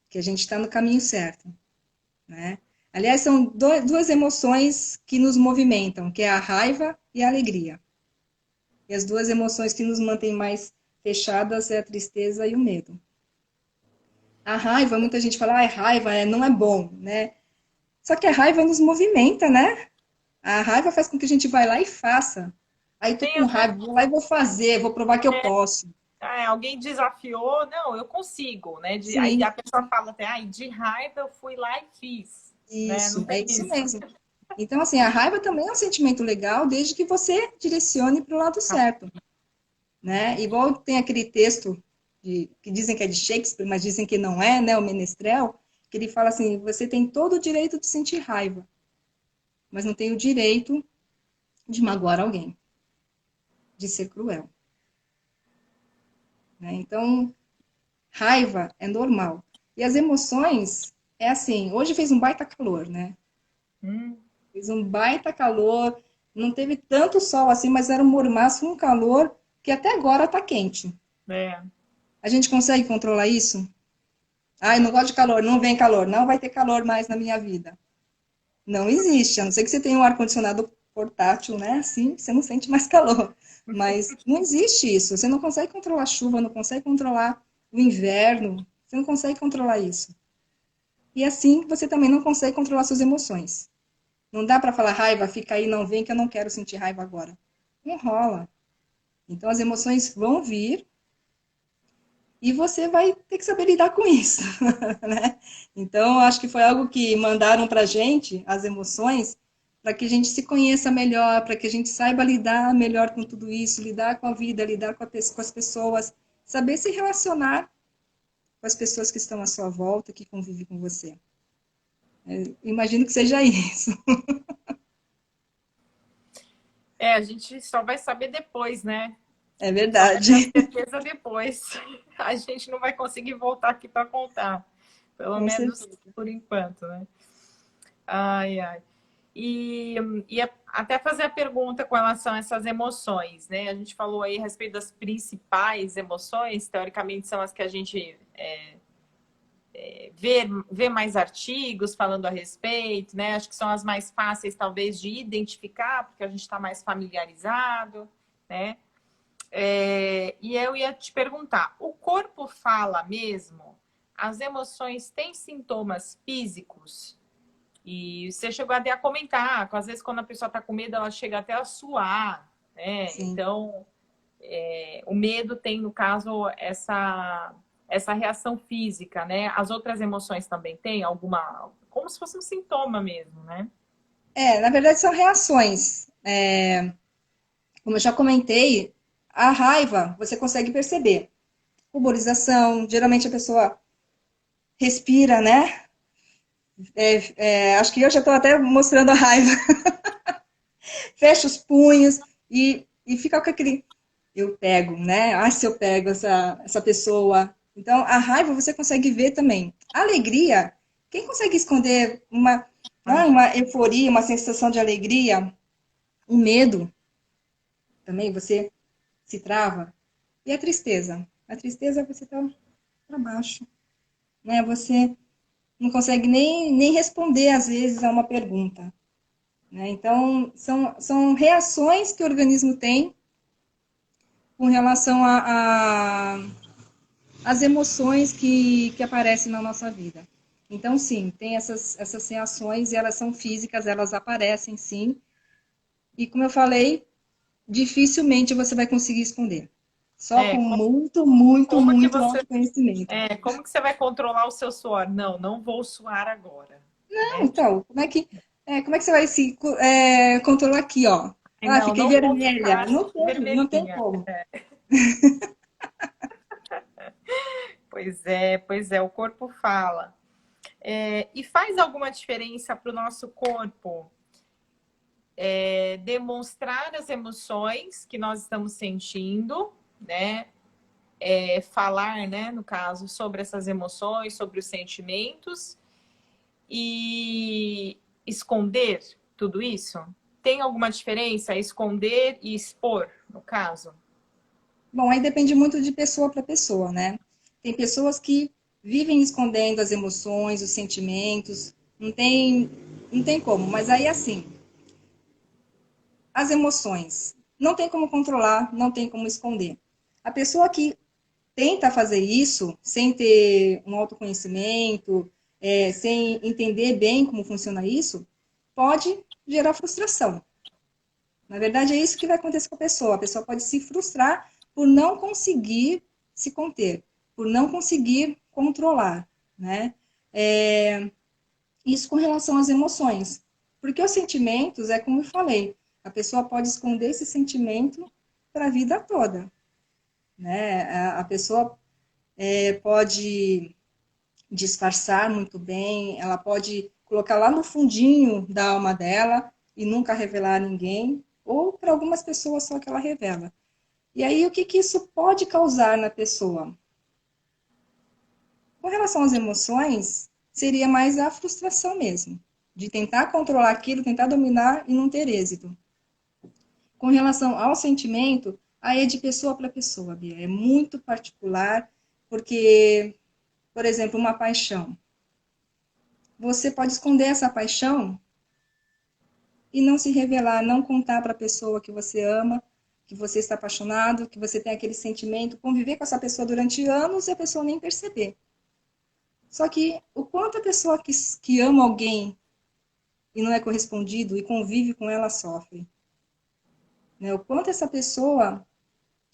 que a gente está no caminho certo, né? Aliás, são duas emoções que nos movimentam, que é a raiva e a alegria. E as duas emoções que nos mantêm mais fechadas é a tristeza e o medo. A raiva, muita gente fala, raiva não é bom, né? Só que a raiva nos movimenta, né? A raiva faz com que a gente vá lá e faça. Aí tô Tem com até raiva, vou lá e vou fazer, vou provar que eu posso. alguém desafiou, não, eu consigo, né? Aí a Sim, pessoa fala até, de raiva eu fui lá e fiz, né? Não isso, é tem isso isso. mesmo. Então, assim, a raiva também é um sentimento legal, desde que você direcione para o lado certo, né? Igual tem aquele texto que dizem que é de Shakespeare, mas dizem que não é, né? O Menestrel, que ele fala assim: você tem todo o direito de sentir raiva, mas não tem o direito de magoar alguém, de ser cruel, né? Então, raiva é normal. E as emoções é assim, hoje fez um baita calor, né? Hum, Fez um baita calor, não teve tanto sol assim, mas era um mormaço, um calor que até agora tá quente. é, A gente consegue controlar isso? Ai, não gosto de calor, não vem calor, não vai ter calor mais na minha vida. Não existe, a não ser que você tenha um ar-condicionado portátil, né? Assim, você não sente mais calor. Mas não existe isso. Você não consegue controlar a chuva, não consegue controlar o inverno, você não consegue controlar isso. E assim você também não consegue controlar suas emoções. Não dá para falar raiva, fica aí, não vem, que eu não quero sentir raiva agora. Não rola. Então as emoções vão vir e você vai ter que saber lidar com isso, né? Então acho que foi algo que mandaram para gente, as emoções, para que a gente se conheça melhor, para que a gente saiba lidar melhor com tudo isso, lidar com a vida, lidar com as pessoas, saber se relacionar com as pessoas que estão à sua volta, que convivem com você. Imagino que seja isso. A gente só vai saber depois, né? É Só vai ter a verdade, certeza depois. A gente não vai conseguir voltar aqui para contar. Pelo com menos certeza. por enquanto, né? Ai, ai. E, até fazer a pergunta com relação a essas emoções, né? A gente falou aí a respeito das principais emoções, teoricamente são as que a gente vê mais artigos falando a respeito, né? Acho que são as mais fáceis, talvez, de identificar, porque a gente está mais familiarizado, né? E eu ia te perguntar: o corpo fala mesmo? As emoções têm sintomas físicos? E você chegou até a comentar, que às vezes quando a pessoa está com medo, ela chega até a suar, né? Sim. Então, o medo tem, no caso, essa reação física, né? As outras emoções também têm alguma, como se fosse um sintoma mesmo, né? Na verdade são reações. Como eu já comentei, a raiva você consegue perceber. Ruborização, geralmente a pessoa respira, né? Acho que eu já estou até mostrando a raiva. Fecha os punhos e fica com aquele. Eu pego, né? Ah, se eu pego essa pessoa. Então, a raiva você consegue ver também. A alegria, quem consegue esconder uma euforia, uma sensação de alegria, o medo também, você se trava. E a tristeza? A tristeza você está para baixo, né? Você não consegue nem responder, às vezes, a uma pergunta. Né? Então, são reações que o organismo tem com relação às emoções que aparecem na nossa vida. Então, sim, tem essas reações e elas são físicas, elas aparecem, sim. E, como eu falei, dificilmente você vai conseguir esconder. Só É, com como, muito, muito, como que muito você, autoconhecimento. como que você vai controlar o seu suor? Não, não vou suar agora, né? Então, como é que você vai se controlar aqui, ó? Ah, Não, fiquei não vou vermelha. ficar Não tem vermelhinha. como. Pois é, o corpo fala. E faz alguma diferença para o nosso corpo demonstrar as emoções que nós estamos sentindo, né? Falar, né, no caso, sobre essas emoções, sobre os sentimentos e esconder tudo isso? Tem alguma diferença esconder e expor, no caso? Bom, aí depende muito de pessoa para pessoa, né? Tem pessoas que vivem escondendo as emoções, os sentimentos, não tem como. Mas aí, assim, as emoções, não tem como controlar, não tem como esconder. A pessoa que tenta fazer isso sem ter um autoconhecimento, sem entender bem como funciona isso, pode gerar frustração. Na verdade, é isso que vai acontecer com a pessoa. A pessoa pode se frustrar por não conseguir se conter, por não conseguir controlar, né? Isso com relação às emoções. Porque os sentimentos, como eu falei, a pessoa pode esconder esse sentimento para a vida toda, né? A pessoa pode disfarçar muito bem, ela pode colocar lá no fundinho da alma dela e nunca revelar a ninguém, ou para algumas pessoas só que ela revela. E aí, o que isso pode causar na pessoa? Com relação às emoções, seria mais a frustração mesmo, de tentar controlar aquilo, tentar dominar e não ter êxito. Com relação ao sentimento, aí é de pessoa para pessoa, Bia, é muito particular, porque, por exemplo, uma paixão. Você pode esconder essa paixão e não se revelar, não contar para a pessoa que você ama, que você está apaixonado, que você tem aquele sentimento, conviver com essa pessoa durante anos e a pessoa nem perceber. Só que o quanto a pessoa que ama alguém e não é correspondido e convive com ela sofre. Né? O quanto essa pessoa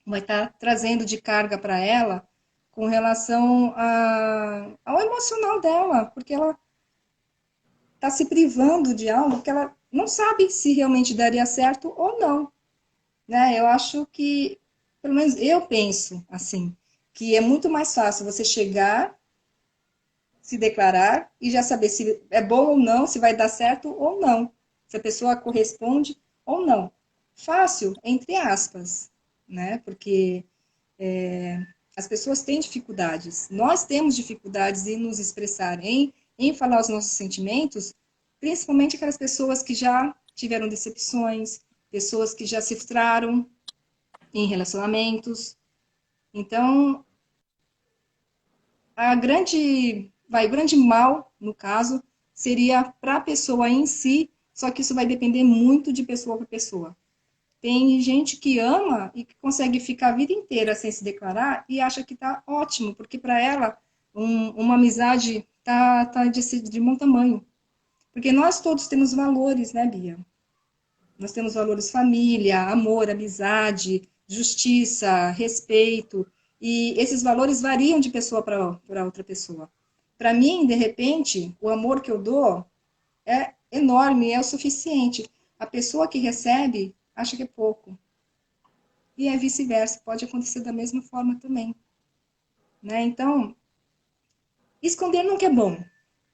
vai estar trazendo de carga para ela com relação ao emocional dela, porque ela está se privando de algo que ela não sabe se realmente daria certo ou não. Né? Eu acho que, pelo menos eu penso assim, que é muito mais fácil você chegar, se declarar e já saber se é bom ou não, se vai dar certo ou não, se a pessoa corresponde ou não. Fácil, entre aspas, né? Porque as pessoas têm dificuldades. Nós temos dificuldades em nos expressar, em falar os nossos sentimentos, principalmente aquelas pessoas que já tiveram decepções, pessoas que já se frustraram em relacionamentos. Então, o grande mal, no caso, seria para a pessoa em si, só que isso vai depender muito de pessoa para pessoa. Tem gente que ama e que consegue ficar a vida inteira sem se declarar e acha que tá ótimo, porque para ela uma amizade tá de bom tamanho. Porque nós todos temos valores, né, Bia? Nós temos valores família, amor, amizade, justiça, respeito. E esses valores variam de pessoa para outra pessoa. Para mim, de repente, o amor que eu dou é enorme, é o suficiente. A pessoa que recebe acha que é pouco. E é vice-versa, pode acontecer da mesma forma também. Né? Então, esconder nunca é bom,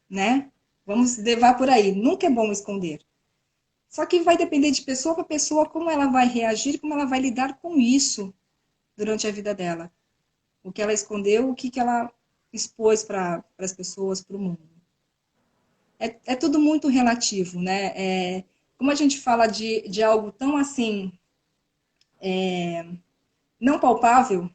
né? Vamos levar por aí, nunca é bom esconder. Só que vai depender de pessoa para pessoa como ela vai reagir, como ela vai lidar com isso durante a vida dela. O que ela escondeu, o que ela expôs para as pessoas, para o mundo. É tudo muito relativo, né? Como a gente fala de algo tão assim, não palpável,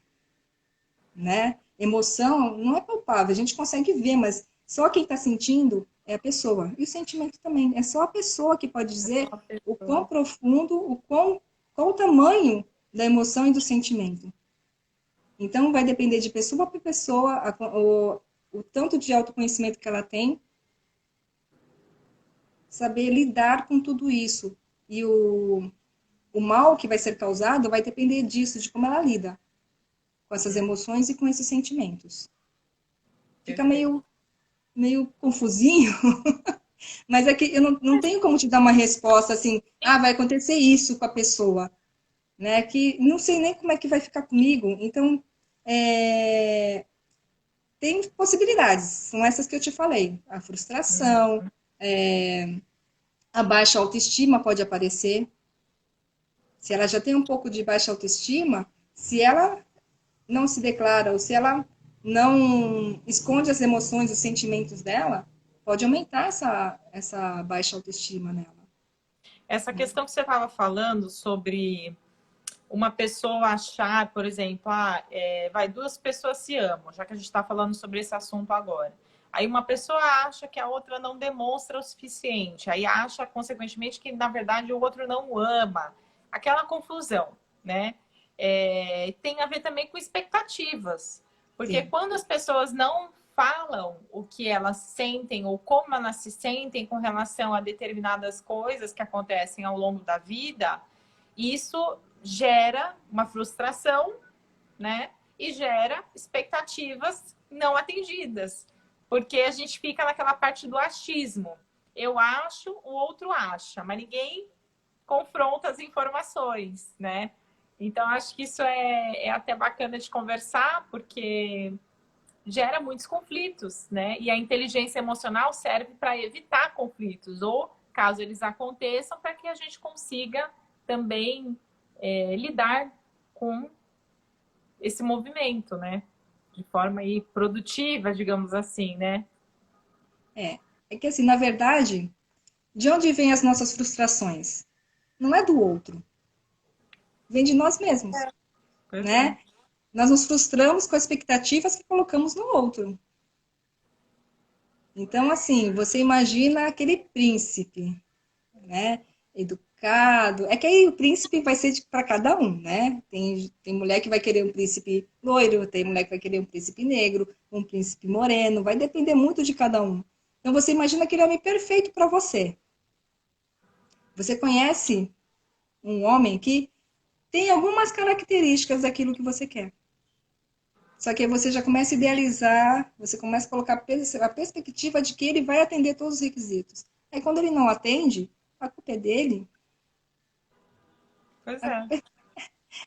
né? Emoção não é palpável, a gente consegue ver, mas só quem está sentindo é a pessoa. E o sentimento também. É só a pessoa que pode dizer o quão profundo, qual o tamanho da emoção e do sentimento. Então, vai depender de pessoa para pessoa, o tanto de autoconhecimento que ela tem, saber lidar com tudo isso. E o mal que vai ser causado vai depender disso, de como ela lida com essas emoções e com esses sentimentos. Fica meio confusinho, mas é que eu não tenho como te dar uma resposta assim, vai acontecer isso com a pessoa, né? Que não sei nem como é que vai ficar comigo. Então, tem possibilidades, são essas que eu te falei. A frustração, a baixa autoestima pode aparecer. Se ela já tem um pouco de baixa autoestima, se ela não se declara ou se ela não esconde as emoções, os sentimentos dela, pode aumentar essa baixa autoestima nela. Essa questão que você estava falando sobre uma pessoa achar, por exemplo, vai, duas pessoas se amam, já que a gente está falando sobre esse assunto agora. Aí uma pessoa acha que a outra não demonstra o suficiente, aí acha, consequentemente, que na verdade o outro não o ama. Aquela confusão, né? Tem a ver também com expectativas. Porque Sim. quando as pessoas não falam o que elas sentem ou como elas se sentem com relação a determinadas coisas que acontecem ao longo da vida, isso gera uma frustração, né? E gera expectativas não atendidas. Porque a gente fica naquela parte do achismo. Eu acho, o outro acha, mas ninguém confronta as informações, né? Então, acho que isso é até bacana de conversar, porque gera muitos conflitos, né? E a inteligência emocional serve para evitar conflitos, ou, caso eles aconteçam, para que a gente consiga também lidar com esse movimento, né? De forma aí produtiva, digamos assim, né? É que assim, na verdade, de onde vêm as nossas frustrações? Não é do outro, vem de nós mesmos, Pois é. né? Nós nos frustramos com as expectativas que colocamos no outro. Então, assim, você imagina aquele príncipe, né? Educado. É que aí o príncipe vai ser para cada um, né? Tem mulher que vai querer um príncipe loiro, tem mulher que vai querer um príncipe negro, um príncipe moreno, vai depender muito de cada um. Então, você imagina aquele homem perfeito para você. Você conhece um homem que tem algumas características daquilo que você quer. Só que aí você já começa a idealizar, você começa a colocar a perspectiva de que ele vai atender todos os requisitos. Aí quando ele não atende, a culpa é dele, Pois a é, culpa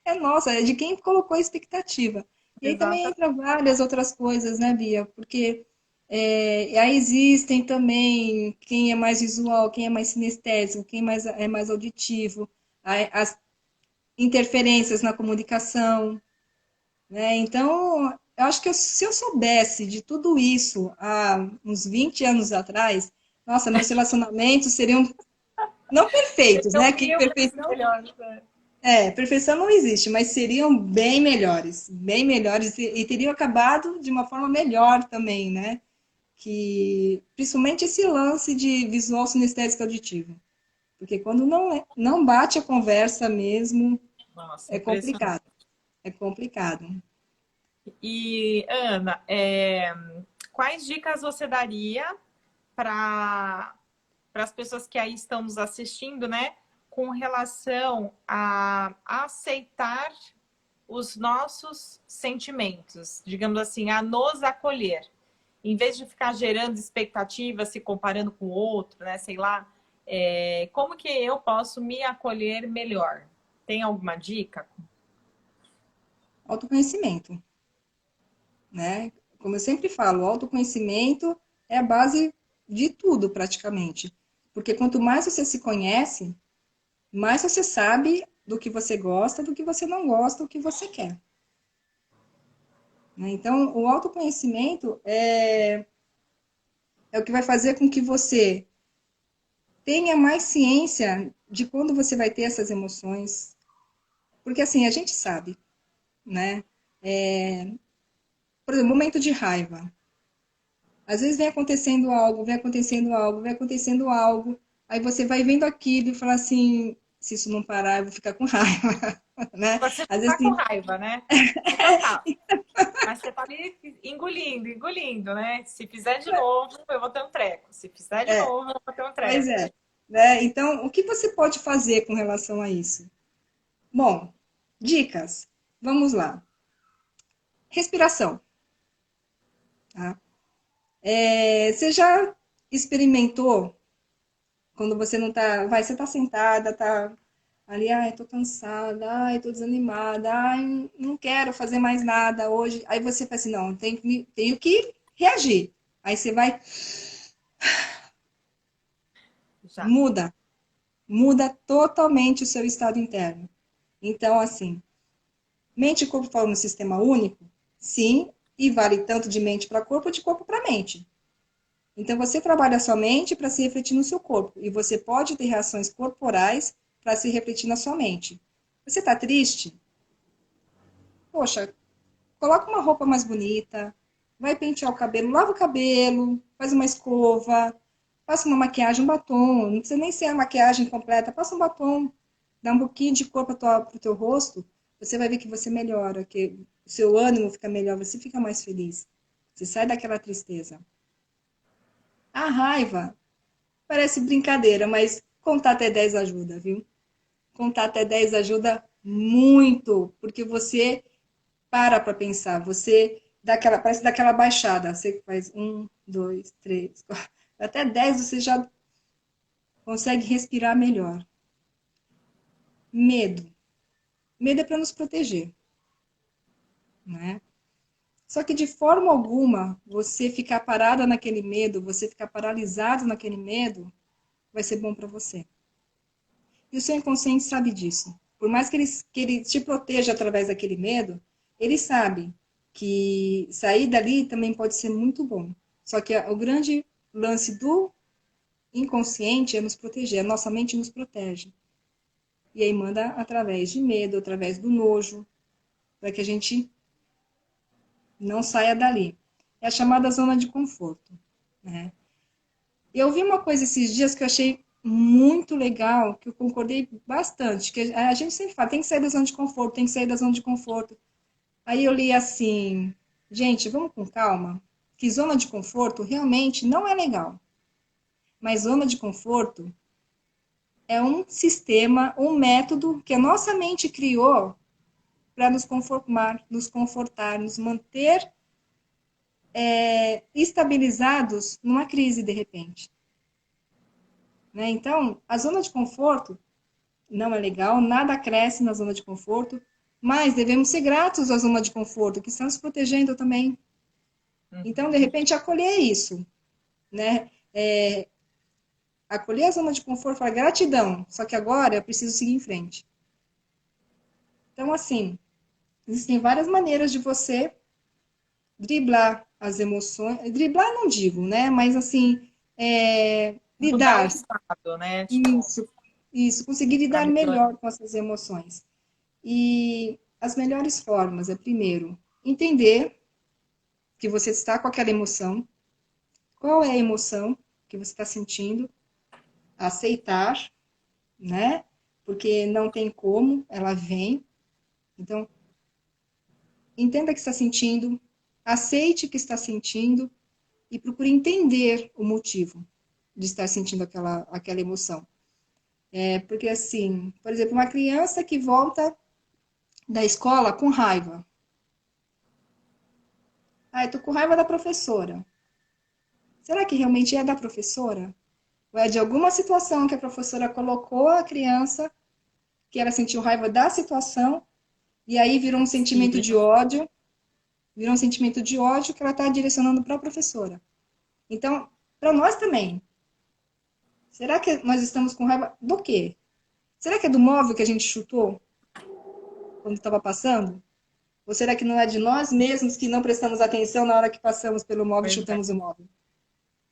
é nossa, é de quem colocou a expectativa. E aí também exatamente. entra várias outras coisas, né, Bia? Porque aí existem também quem é mais visual, quem é mais sinestésico, quem é mais auditivo. interferências na comunicação, né? Então, eu acho que se eu soubesse de tudo isso há uns 20 anos atrás, nossa, meus relacionamentos seriam não perfeitos, Seriam né? Que mil vezes perfeição, melhores, né? perfeição não existe, mas seriam bem melhores e teriam acabado de uma forma melhor também, né? Que principalmente esse lance de visual sinestésico auditivo, porque quando não bate a conversa mesmo, Nossa, é impressionante. complicado, é complicado. E, Ana, quais dicas você daria para as pessoas que aí estão nos assistindo, né, com relação a aceitar os nossos sentimentos, digamos assim, a nos acolher, em vez de ficar gerando expectativas, se comparando com o outro, né, sei lá, como que eu posso me acolher melhor? Tem alguma dica? Autoconhecimento, né? Como eu sempre falo, o autoconhecimento é a base de tudo praticamente, porque quanto mais você se conhece, mais você sabe do que você gosta, do que você não gosta, do que você quer. Né? Então, o autoconhecimento é o que vai fazer com que você tenha mais ciência de quando você vai ter essas emoções. Porque, assim, a gente sabe, né? Por exemplo, momento de raiva. Às vezes vem acontecendo algo, vem acontecendo algo, vem acontecendo algo. Aí você vai vendo aquilo e fala assim, se isso não parar, eu vou ficar com raiva, né? Você Às vezes tá com tem... raiva, né? Você já tá. Mas você tá ali engolindo, engolindo, né? Se fizer de novo, eu vou ter um treco. Se fizer de É, novo, eu vou ter um pois treco. é. Né? Então, o que você pode fazer com relação a isso? Bom, dicas. Vamos lá. Respiração. Tá? Você já experimentou quando você não tá, você tá sentada, tá ali, ai, tô cansada, ai, tô desanimada, ai, não quero fazer mais nada hoje. Aí você fala assim, não, tenho que reagir. Aí você vai, Já. muda, muda totalmente o seu estado interno. Então, assim, mente e corpo formam um sistema único? Sim, e vale tanto de mente para corpo, de corpo para mente. Então, você trabalha a sua mente para se refletir no seu corpo. E você pode ter reações corporais para se refletir na sua mente. Você está triste? Poxa, coloca uma roupa mais bonita, vai pentear o cabelo, lava o cabelo, faz uma escova, passa uma maquiagem, um batom. Não precisa nem ser a maquiagem completa, passa um batom, dá um pouquinho de cor para o teu rosto. Você vai ver que você melhora, que o seu ânimo fica melhor, você fica mais feliz. Você sai daquela tristeza. A raiva parece brincadeira, mas contar até 10 ajuda, viu? Contar até 10 ajuda muito, porque você para pensar, você dá aquela, parece daquela baixada, você faz um, dois, três, quatro, até 10 você já consegue respirar melhor. Medo. Medo é para nos proteger, né? Só que de forma alguma, você ficar parada naquele medo, você ficar paralisado naquele medo, vai ser bom para você. E o seu inconsciente sabe disso. Por mais que ele te proteja através daquele medo, ele sabe que sair dali também pode ser muito bom. Só que o grande lance do inconsciente é nos proteger, a nossa mente nos protege. E aí manda através de medo, através do nojo, para que a gente não saia dali. É a chamada zona de conforto, né? Eu vi uma coisa esses dias que eu achei muito legal, que eu concordei bastante, que a gente sempre fala, tem que sair da zona de conforto, tem que sair da zona de conforto. Aí eu li assim, gente, vamos com calma, que zona de conforto realmente não é legal. Mas zona de conforto é um sistema, um método que a nossa mente criou para nos conformar, nos confortar, nos manter estabilizados numa crise de repente. Né? Então, a zona de conforto não é legal, nada cresce na zona de conforto, mas devemos ser gratos à zona de conforto, que está nos protegendo também. Então, de repente, acolher isso, né? Acolher a zona de conforto, falar gratidão, só que agora eu preciso seguir em frente. Então, assim, existem várias maneiras de você driblar as emoções. Driblar não digo, né? Mas, assim, Mudar o lidar. estado, né? Tipo, Isso, isso. Conseguir para lidar melhorar. melhor com essas emoções. E as melhores formas é, primeiro, entender que você está com aquela emoção. Qual é a emoção que você está sentindo? Aceitar, né? Porque não tem como, ela vem. Então, entenda o que está sentindo, aceite o que está sentindo e procure entender o motivo de estar sentindo aquela emoção. Porque, assim, por exemplo, uma criança que volta da escola com raiva. Ah, eu tô com raiva da professora. Será que realmente é da professora? Ou é de alguma situação que a professora colocou a criança, que ela sentiu raiva da situação, e aí Sim, virou um sentimento de ódio que ela está direcionando para a professora. Então, para nós também, será que nós estamos com raiva do quê? Será que é do móvel que a gente chutou quando estava passando? Ou será que não é de nós mesmos que não prestamos atenção na hora que passamos pelo móvel e pois é. chutamos o móvel?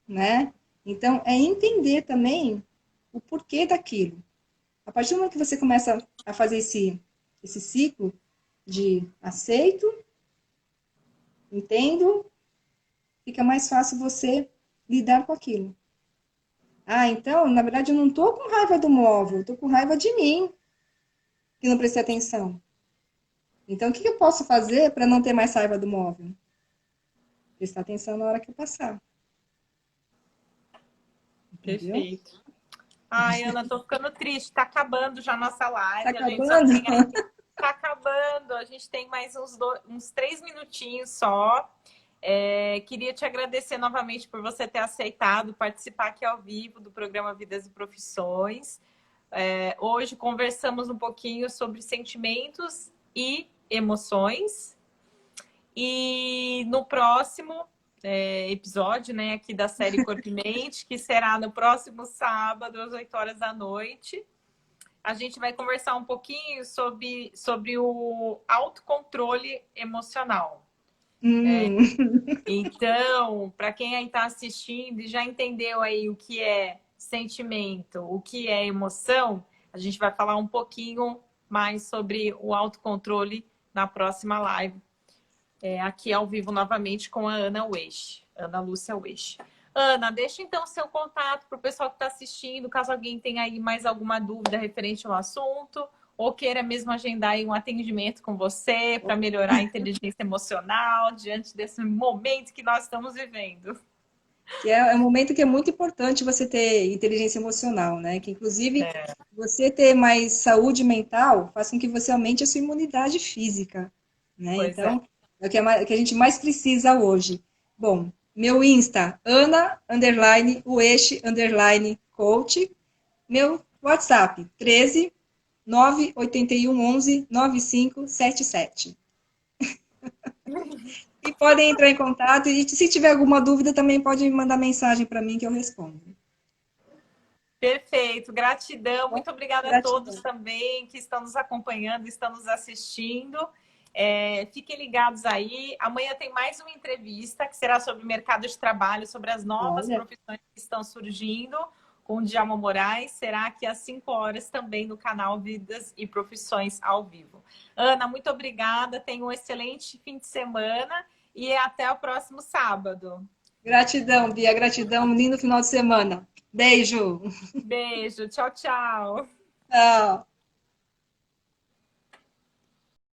Né? Então, é entender também o porquê daquilo. A partir do momento que você começa a fazer esse ciclo de aceito, entendo, fica mais fácil você lidar com aquilo. Ah, então, na verdade, eu não estou com raiva do móvel, estou com raiva de mim, que não prestei atenção. Então, o que eu posso fazer para não ter mais raiva do móvel? Prestar atenção na hora que eu passar. Entendeu? Perfeito. Ai, Ana, tô ficando triste. Tá acabando já a nossa Tá live. A gente só acabando? tem aí. Tá acabando. A gente tem mais uns 3 minutinhos só. Queria te agradecer novamente por você ter aceitado participar aqui ao vivo do programa Vidas e Profissões. Hoje conversamos um pouquinho sobre sentimentos e emoções. E no próximo episódio, né, aqui da série Corpo e Mente, que será no próximo sábado, às 8 horas da noite, a gente vai conversar um pouquinho sobre o autocontrole emocional. Né? Hum. Então, para quem aí está assistindo e já entendeu aí o que é sentimento, o que é emoção, a gente vai falar um pouquinho mais sobre o autocontrole na próxima live, aqui ao vivo novamente com a Ana Weish, Ana Lúcia Weish. Ana, deixa então o seu contato para o pessoal que está assistindo, caso alguém tenha aí mais alguma dúvida referente ao assunto, ou queira mesmo agendar aí um atendimento com você para melhorar a inteligência emocional diante desse momento que nós estamos vivendo. Que é um momento que é muito importante você ter inteligência emocional, né? Que, inclusive, você ter mais saúde mental faz com que você aumente a sua imunidade física, né? Pois é. Então, é o que a gente mais precisa hoje. Bom, meu Insta, Ana_Weish_coach. Meu WhatsApp, 13 981 11 9577. E podem entrar em contato. E se tiver alguma dúvida, também pode mandar mensagem para mim que eu respondo. Perfeito, gratidão. Muito obrigada a todos Gratidão. também que estão nos acompanhando, estão nos assistindo. Fiquem ligados aí. Amanhã tem mais uma entrevista que será sobre o mercado de trabalho, sobre as novas Olha, profissões que estão surgindo, com o Djalma Moraes. Será aqui às 5 horas também no canal Vidas e Profissões ao vivo. Ana, muito obrigada. Tenha um excelente fim de semana e até o próximo sábado. gratidão, Bia, gratidão. Um lindo final de semana. Beijo. Beijo, tchau, tchau. Tchau.